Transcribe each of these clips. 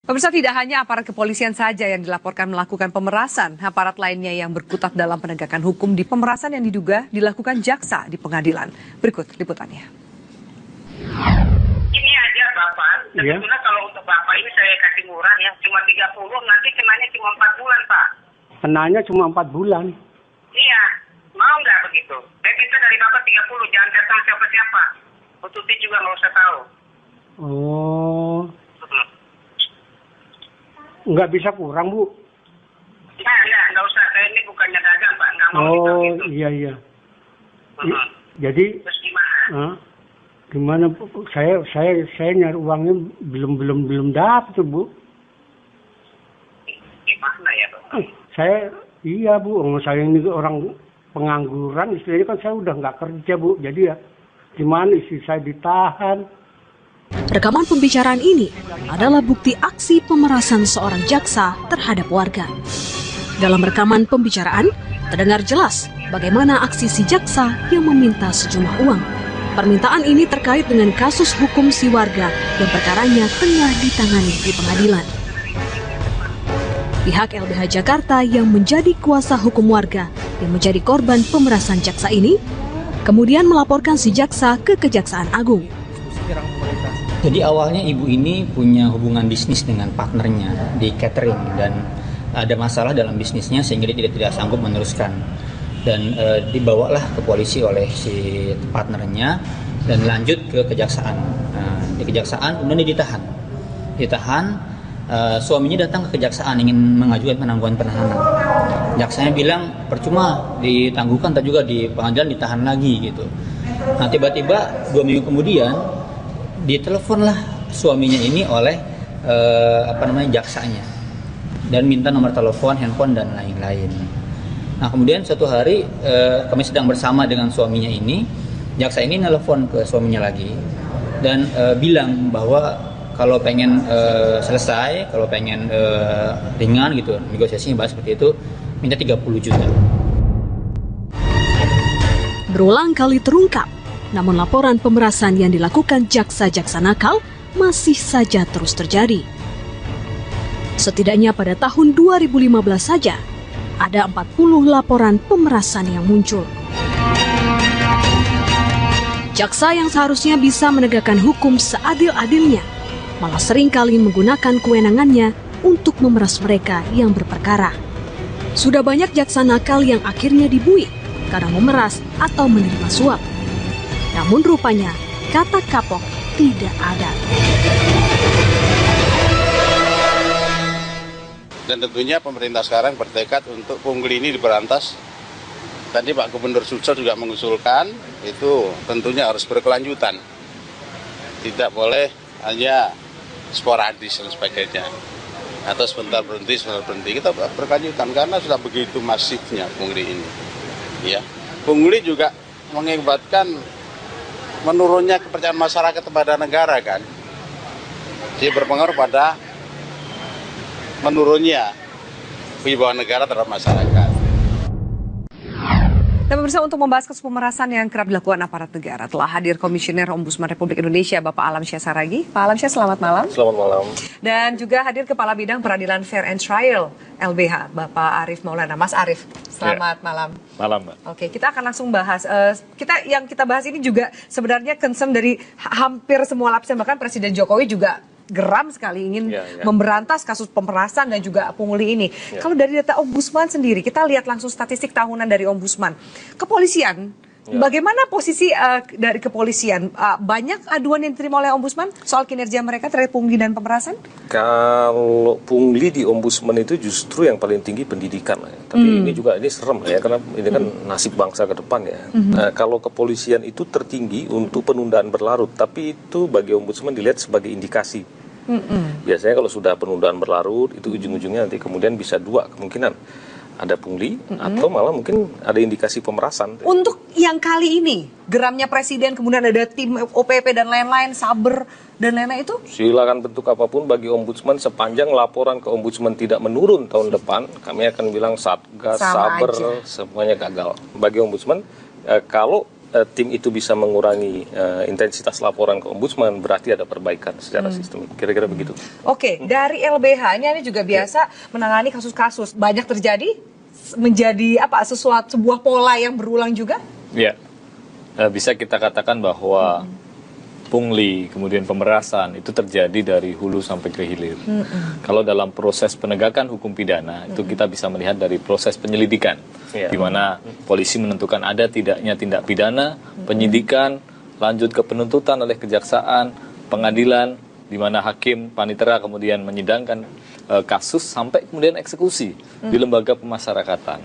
Pemirsa, tidak hanya aparat kepolisian saja yang dilaporkan melakukan pemerasan, aparat lainnya yang berkutat dalam penegakan hukum di pemerasan yang diduga dilakukan jaksa di pengadilan. Berikut liputannya. Ini aja Bapak, sebetulnya kalau untuk Bapak ini saya kasih murah ya, cuma 30, nanti kenanya cuma 4 bulan Pak. Kenanya cuma 4 bulan? Iya, mau nggak begitu? Saya minta dari Bapak 30, jangan datang siapa-siapa. Tuti juga nggak usah tahu. Oh. Nggak bisa kurang, Bu? Nggak usah. Saya ini bukannya dagang, Pak. Nggak mau gitu. Iya. Jadi, terus gimana? Gimana, Bu? Saya nyari uangnya belum dapat, Bu. Gimana ya, Pak? Iya, Bu. Saya ini orang pengangguran, istilahnya kan saya udah nggak kerja, Bu. Jadi ya, gimana istri saya ditahan. Rekaman pembicaraan ini adalah bukti aksi pemerasan seorang jaksa terhadap warga. Dalam rekaman pembicaraan, terdengar jelas bagaimana aksi si jaksa yang meminta sejumlah uang. Permintaan ini terkait dengan kasus hukum si warga yang perkaranya tengah ditangani di pengadilan. Pihak LBH Jakarta yang menjadi kuasa hukum warga yang menjadi korban pemerasan jaksa ini, kemudian melaporkan si jaksa ke Kejaksaan Agung. Jadi awalnya ibu ini punya hubungan bisnis dengan partnernya di catering dan ada masalah dalam bisnisnya sehingga dia tidak sanggup meneruskan dan dibawalah ke polisi oleh si partnernya dan lanjut ke kejaksaan. Di kejaksaan kemudian dia ditahan. Suaminya datang ke kejaksaan ingin mengajukan penangguhan penahanan. Jaksanya bilang percuma ditangguhkan, tak juga di pengadilan ditahan lagi gitu. Nah tiba-tiba 2 minggu kemudian diteleponlah suaminya ini oleh jaksanya dan minta nomor telepon, handphone dan lain-lain. Nah kemudian suatu hari kami sedang bersama dengan suaminya ini, jaksa ini nelpon ke suaminya lagi dan bilang bahwa kalau pengen selesai, kalau pengen ringan gitu, negosiasinya bahas seperti itu, minta 30 juta. Berulang kali terungkap, namun laporan pemerasan yang dilakukan jaksa-jaksa nakal masih saja terus terjadi. Setidaknya pada tahun 2015 saja, ada 40 laporan pemerasan yang muncul. Jaksa yang seharusnya bisa menegakkan hukum seadil-adilnya, malah seringkali menggunakan kewenangannya untuk memeras mereka yang berperkara. Sudah banyak jaksa nakal yang akhirnya dibuih karena memeras atau menerima suap. Namun rupanya kata kapok tidak ada. Dan tentunya pemerintah sekarang bertekad untuk pungli ini diberantas. Tadi Pak Gubernur Sulsel juga mengusulkan itu tentunya harus berkelanjutan. Tidak boleh hanya sporadis dan sebagainya. Atau sebentar berhenti. Kita berkelanjutan karena sudah begitu masifnya pungli ini. Ya. Pungli juga mengakibatkan menurunnya kepercayaan masyarakat kepada negara kan. Jadi berpengaruh pada menurunnya wibawa negara terhadap masyarakat. Dan pemirsa, untuk membahas kasus pemerasan yang kerap dilakukan aparat negara, telah hadir Komisioner Ombudsman Republik Indonesia, Bapak Alamsyah Saragih. Pak Alamsyah, selamat malam. Selamat malam. Dan juga hadir Kepala Bidang Peradilan Fair and Trial LBH, Bapak Arief Maulana. Mas Arief, selamat malam. Malam, Mbak. Oke, kita akan langsung bahas. Kita bahas ini juga sebenarnya concern dari hampir semua lapisan, bahkan Presiden Jokowi juga geram sekali ingin memberantas kasus pemerasan dan juga pungli ini. Kalau dari data Ombudsman sendiri, kita lihat langsung statistik tahunan dari Ombudsman. Kepolisian, bagaimana posisi dari kepolisian? Banyak aduan yang diterima oleh Ombudsman soal kinerja mereka terhadap pungli dan pemerasan? Kalau pungli di Ombudsman itu justru yang paling tinggi pendidikan. Ya. Tapi ini serem ya, karena ini kan nasib bangsa ke depan ya. Kalau kepolisian itu tertinggi untuk penundaan berlarut, tapi itu bagi Ombudsman dilihat sebagai indikasi. Biasanya kalau sudah penundaan berlarut, itu ujung-ujungnya nanti kemudian bisa 2 kemungkinan. Ada pungli atau malah mungkin ada indikasi pemerasan. Untuk yang kali ini, geramnya Presiden, kemudian ada tim OPP dan lain-lain, Saber dan lain-lain itu? Silakan bentuk apapun bagi Ombudsman, sepanjang laporan ke Ombudsman tidak menurun tahun depan, kami akan bilang Satgas, Saber, semuanya gagal. Bagi Ombudsman, kalau tim itu bisa mengurangi intensitas laporan ke ombudsman, berarti ada perbaikan secara sistemik. Kira-kira begitu. Oke, dari LBH ini juga biasa menangani kasus-kasus. Banyak terjadi menjadi sebuah pola yang berulang juga? Ya, bisa kita katakan bahwa pungli, kemudian pemerasan itu terjadi dari hulu sampai ke hilir. Kalau dalam proses penegakan hukum pidana itu kita bisa melihat dari proses penyelidikan, di mana polisi menentukan ada tidaknya tindak pidana, penyidikan, lanjut ke penuntutan oleh kejaksaan, pengadilan, di mana hakim, panitera kemudian menyidangkan kasus sampai kemudian eksekusi di lembaga pemasyarakatan.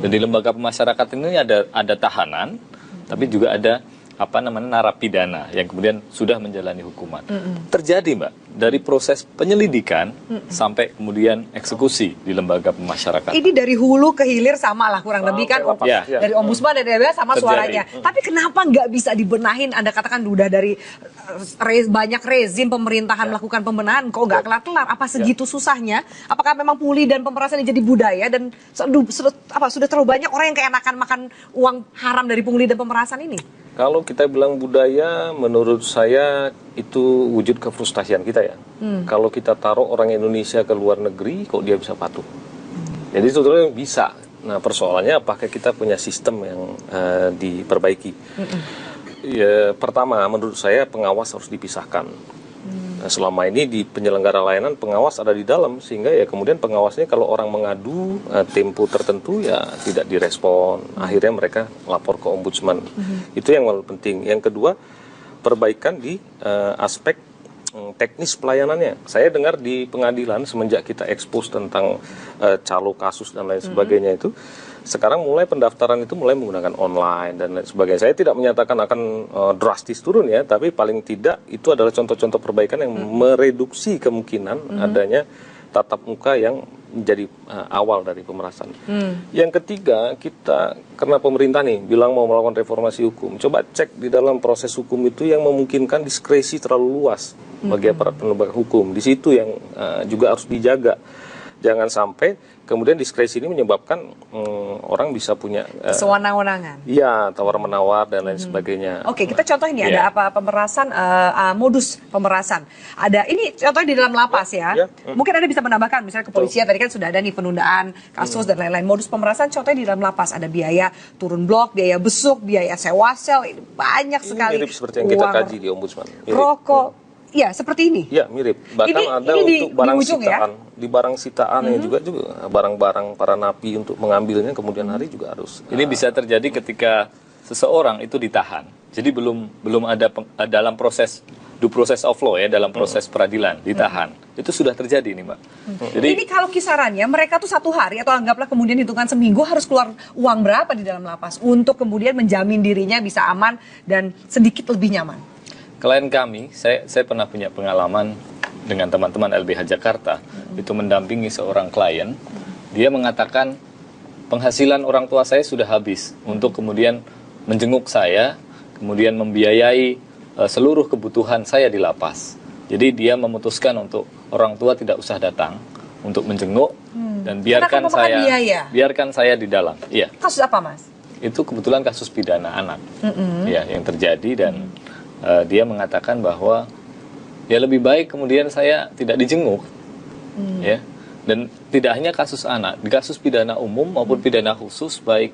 Dan di lembaga pemasyarakatan ini ada tahanan, tapi juga ada narapidana yang kemudian sudah menjalani hukuman. Terjadi, Mbak, dari proses penyelidikan sampai kemudian eksekusi di lembaga pemasyarakatan. Ini dari hulu ke hilir sama lah kurang lebih kan, dari ombudsman dan LBH sama terjadi suaranya. Tapi kenapa nggak bisa dibenahin? Anda katakan udah dari banyak rezim pemerintahan melakukan pembenahan, kok nggak kelar-kelar? Apa segitu susahnya? Apakah memang pungli dan pemerasan ini jadi budaya dan sudah terlalu banyak orang yang keenakan makan uang haram dari pungli dan pemerasan ini? Kalau kita bilang budaya, menurut saya itu wujud kefrustasian kita ya. Kalau kita taruh orang Indonesia ke luar negeri, kok dia bisa patuh? Jadi sebetulnya bisa. Nah, persoalannya apakah kita punya sistem yang diperbaiki? Ya, pertama, menurut saya pengawas harus dipisahkan. Nah, selama ini di penyelenggara layanan pengawas ada di dalam, sehingga ya kemudian pengawasnya kalau orang mengadu tempo tertentu ya tidak direspon, akhirnya mereka lapor ke ombudsman. Itu yang paling penting. Yang kedua, perbaikan di aspek teknis pelayanannya. Saya dengar di pengadilan semenjak kita expose tentang calo kasus dan lain sebagainya itu, sekarang mulai pendaftaran itu mulai menggunakan online dan lain sebagainya. Saya tidak menyatakan akan drastis turun ya, tapi paling tidak itu adalah contoh-contoh perbaikan yang mereduksi kemungkinan adanya tatap muka yang menjadi awal dari pemerasan. Yang ketiga, kita karena pemerintah nih bilang mau melakukan reformasi hukum, coba cek di dalam proses hukum itu yang memungkinkan diskresi terlalu luas bagi aparat penegak hukum. Di situ yang juga harus dijaga. Jangan sampai kemudian diskresi ini menyebabkan orang bisa punya sewenang-wenangan. Iya, tawar-menawar dan lain sebagainya. Oke, kita contoh ini ada pemerasan, modus pemerasan. Ada ini contohnya di dalam lapas ya. Mungkin Anda bisa menambahkan, misalnya kepolisian tadi kan sudah ada nih penundaan kasus dan lain-lain. Modus pemerasan contohnya di dalam lapas ada biaya turun blok, biaya besuk, biaya sewa sel, banyak sekali. Mirip seperti yang kita kaji di ombudsman. Rokok. Ya, seperti ini. Ya, mirip. Bahkan ada untuk barang sitaan. Di barang sitaan juga barang-barang para napi untuk mengambilnya kemudian hari juga harus. Ini bisa terjadi ketika seseorang itu ditahan. Jadi belum ada dalam proses due process of law ya, dalam proses peradilan ditahan. Itu sudah terjadi nih, Mbak. Jadi ini kalau kisarannya mereka tuh 1 hari atau anggaplah kemudian hitungan seminggu harus keluar uang berapa di dalam lapas untuk kemudian menjamin dirinya bisa aman dan sedikit lebih nyaman. Klien kami, saya pernah punya pengalaman dengan teman-teman LBH Jakarta, itu mendampingi seorang klien, dia mengatakan penghasilan orang tua saya sudah habis untuk kemudian menjenguk saya, kemudian membiayai seluruh kebutuhan saya di lapas. Jadi dia memutuskan untuk orang tua tidak usah datang untuk menjenguk dan biarkan saya di dalam. Iya. Kasus apa, Mas? Itu kebetulan kasus pidana anak, ya yang terjadi dan dia mengatakan bahwa ya lebih baik kemudian saya tidak dijenguk, ya. Dan tidak hanya kasus anak, di kasus pidana umum maupun pidana khusus, baik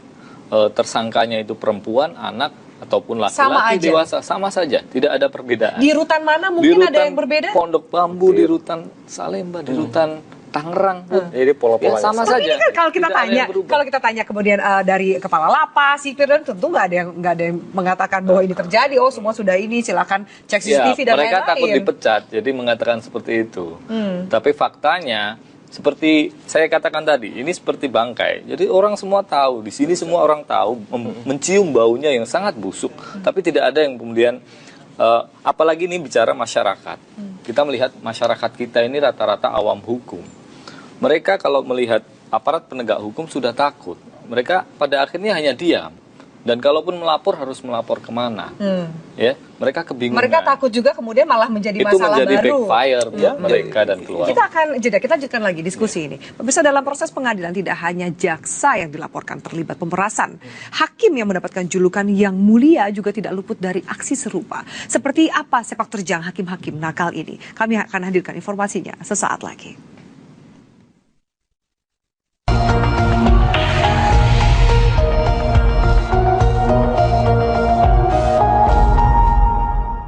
tersangkanya itu perempuan, anak ataupun laki-laki dewasa, sama saja, tidak ada perbedaan. Di rutan mana mungkin ada yang berbeda? Pondok Bambu, di rutan Salemba, di rutan Tangerang, jadi pola-polanya sama saja. saja. Ini kan kalau kita tanya kemudian dari kepala lapas, sipir dan tentu nggak ada yang mengatakan bahwa ini terjadi. Oh, semua sudah ini, silakan cek CCTV dan lain-lain. Mereka takut dipecat, jadi mengatakan seperti itu. Tapi faktanya seperti saya katakan tadi, ini seperti bangkai. Jadi orang semua tahu, di sini semua orang tahu, mencium baunya yang sangat busuk. Tapi tidak ada yang kemudian apalagi ini bicara masyarakat. Kita melihat masyarakat kita ini rata-rata awam hukum. Mereka kalau melihat aparat penegak hukum sudah takut. Mereka pada akhirnya hanya diam. Dan kalaupun melapor harus melapor kemana? Ya, mereka kebingungan. Mereka takut juga kemudian malah menjadi itu masalah menjadi baru. backfire buat mereka dan keluarga. Kita akan jeda, kita lanjutkan lagi diskusi ini. Pemirsa, dalam proses pengadilan tidak hanya jaksa yang dilaporkan terlibat pemerasan. Hakim yang mendapatkan julukan yang mulia juga tidak luput dari aksi serupa. Seperti apa sepak terjang hakim-hakim nakal ini? Kami akan hadirkan informasinya sesaat lagi.